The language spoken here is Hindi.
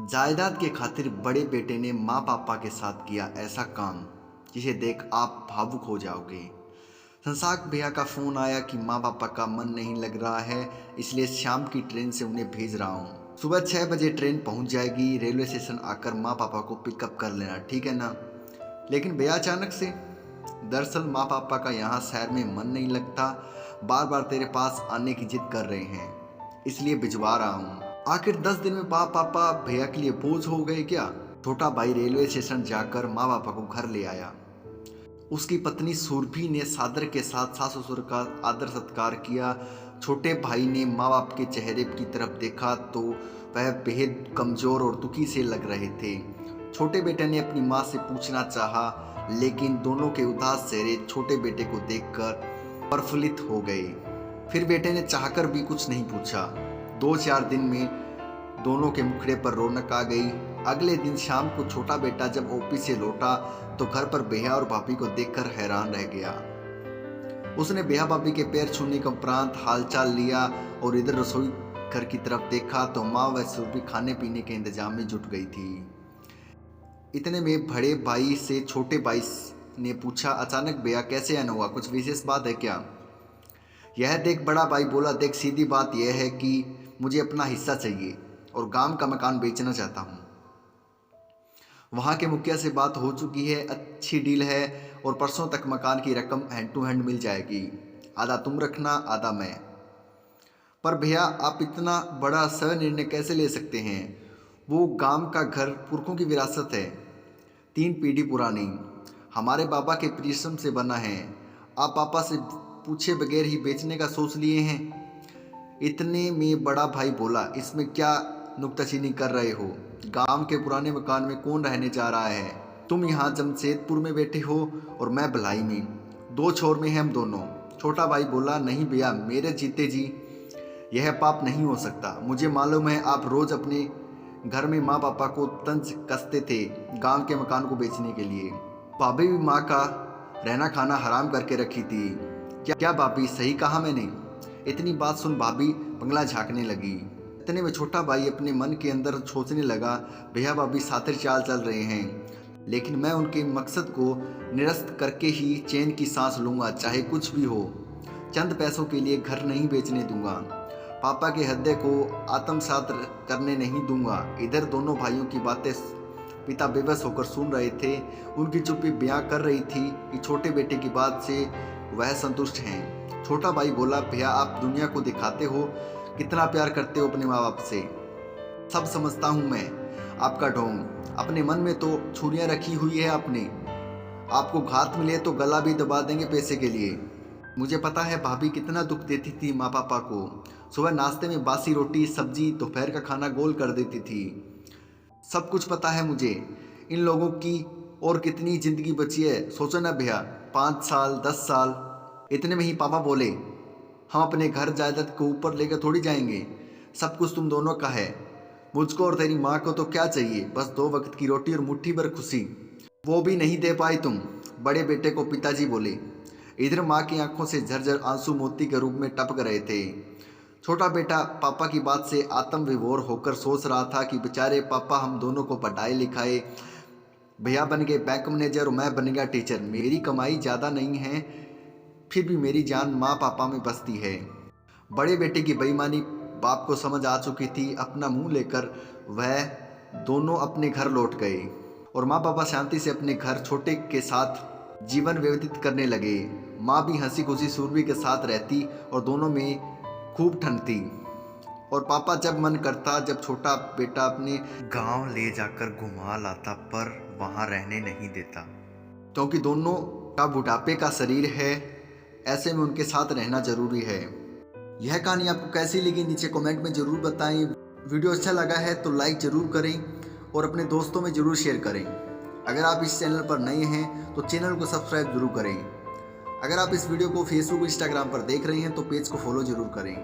जायदाद के खातिर बड़े बेटे ने माँ पापा के साथ किया ऐसा काम जिसे देख आप भावुक हो जाओगे। संसाक भैया का फ़ोन आया कि माँ पापा का मन नहीं लग रहा है, इसलिए शाम की ट्रेन से उन्हें भेज रहा हूँ। सुबह 6 बजे ट्रेन पहुँच जाएगी। रेलवे स्टेशन आकर माँ पापा को पिकअप कर लेना, ठीक है ना? लेकिन भैया अचानक से, दरअसल माँ पापा का यहाँ शहर में मन नहीं लगता, बार बार तेरे पास आने की जिद कर रहे हैं, इसलिए भिजवा रहा हूँ। आखिर 10 दिन में पापा भैया के लिए बोझ हो गए क्या? छोटा भाई रेलवे स्टेशन जाकर माँ पापा को घर ले आया। उसकी पत्नी सुरभि ने सादर के साथ सास ससुर का आदर सत्कार किया। छोटे भाई ने माँ बाप के चेहरे की तरफ देखा तो वह बेहद कमज़ोर और दुखी से लग रहे थे। छोटे बेटे ने अपनी माँ से पूछना चाहा, लेकिन दोनों के उदास चेहरे छोटे बेटे को देखकर प्रफुल्लित हो गए। फिर बेटे ने चाहकर भी कुछ नहीं पूछा। 2-4 दिन में दोनों के मुखड़े पर रौनक आ गई। अगले दिन शाम को छोटा बेटा जब ऑफिस से लौटा तो घर पर भैया और भाभी को देखकर हैरान रह गया। उसने भैया भाभी के पैर छूने के उपरांत हालचाल लिया और इधर रसोई घर की तरफ देखा तो माँ व सुरभि खाने पीने के इंतजाम में जुट गई थी। इतने में बड़े भाई से छोटे भाई ने पूछा, अचानक भैया कैसे आना हुआ, कुछ विशेष बात है क्या? यह देख बड़ा भाई बोला, देख सीधी बात यह है कि मुझे अपना हिस्सा चाहिए और गांव का मकान बेचना चाहता हूँ। वहाँ के मुखिया से बात हो चुकी है, अच्छी डील है और परसों तक मकान की रकम हैंड टू हैंड मिल जाएगी। आधा तुम रखना, आधा मैं। पर भैया आप इतना बड़ा निर्णय कैसे ले सकते हैं? वो गांव का घर पुरखों की विरासत है, 3 पीढ़ी पुरानी, हमारे बाबा के परिश्रम से बना है। आप पापा से पूछे बगैर ही बेचने का सोच लिए हैं? इतने में बड़ा भाई बोला, इसमें क्या नुक्ताचीनी कर रहे हो? गांव के पुराने मकान में कौन रहने जा रहा है? तुम यहाँ जमशेदपुर में बैठे हो और मैं भिलाई में, 2 छोर में हैं हम दोनों। छोटा भाई बोला, नहीं भैया मेरे जीते जी यह पाप नहीं हो सकता। मुझे मालूम है आप रोज़ अपने घर में माँ पापा को तंज कसते थे गांव के मकान को बेचने के लिए। भाभी भी माँ का रहना खाना हराम करके रखी थी। क्या भाभी सही कहा मैंने? इतनी बात सुन भाभी बंगला झांकने लगी। इतने में छोटा भाई अपने मन के अंदर सोचने लगा, भैया भाभी सातिर चाल चल रहे हैं, लेकिन मैं उनके मकसद को निरस्त करके ही चैन की सांस लूँगा, चाहे कुछ भी हो। चंद पैसों के लिए घर नहीं बेचने दूंगा, पापा के हृदय को आत्मसात करने नहीं दूंगा। इधर दोनों भाइयों की बातें पिता बेबस होकर सुन रहे थे। उनकी चुप्पी बयां कर रही थी कि छोटे बेटे की बात से वह संतुष्ट हैं। छोटा भाई बोला, भैया आप दुनिया को दिखाते हो कितना प्यार करते हो अपने माँ बाप से। सब समझता हूँ मैं आपका ढोंग, अपने मन में तो छुरियाँ रखी हुई है आपने। आपको घात मिले तो गला भी दबा देंगे पैसे के लिए। मुझे पता है भाभी कितना दुख देती थी माँ पापा को। सुबह नाश्ते में बासी रोटी सब्जी, दोपहर का खाना गोल कर देती थी। सब कुछ पता है मुझे। इन लोगों की और कितनी ज़िंदगी बची है सोचो ना भैया, 5 साल 10 साल। इतने में ही पापा बोले, हम अपने घर जायदाद को ऊपर लेकर थोड़ी जाएंगे, सब कुछ तुम दोनों का है। मुझको और तेरी माँ को तो क्या चाहिए, बस 2 वक्त की रोटी और मुट्ठी भर खुशी, वो भी नहीं दे पाई तुम। बड़े बेटे को पिताजी बोले। इधर माँ की आंखों से झरझर आंसू मोती के रूप में टपक रहे थे। छोटा बेटा पापा की बात से आत्म विभोर होकर सोच रहा था कि बेचारे पापा हम दोनों को पढ़ाए लिखाए, भैया बन गए बैंक मैनेजर और मैं बन गया टीचर। मेरी कमाई ज़्यादा नहीं है, फिर भी मेरी जान माँ पापा में बसती है। बड़े बेटे की बेईमानी बाप को समझ आ चुकी थी। अपना मुंह लेकर वह दोनों अपने घर लौट गए और माँ पापा शांति से अपने घर छोटे के साथ जीवन व्यतीत करने लगे। माँ भी हंसी खुशी सुरभि के साथ रहती और दोनों में खूब ठंडती। और पापा जब मन करता, जब छोटा बेटा अपने गांव ले जाकर घुमा लाता, पर वहाँ रहने नहीं देता, क्योंकि दोनों का बुढ़ापे का शरीर है, ऐसे में उनके साथ रहना जरूरी है। यह कहानी आपको कैसी लगी नीचे कमेंट में ज़रूर बताएं। वीडियो अच्छा लगा है तो लाइक ज़रूर करें और अपने दोस्तों में ज़रूर शेयर करें। अगर आप इस चैनल पर नए हैं तो चैनल को सब्सक्राइब जरूर करें। अगर आप इस वीडियो को फेसबुक इंस्टाग्राम पर देख रहे हैं तो पेज को फॉलो जरूर करें।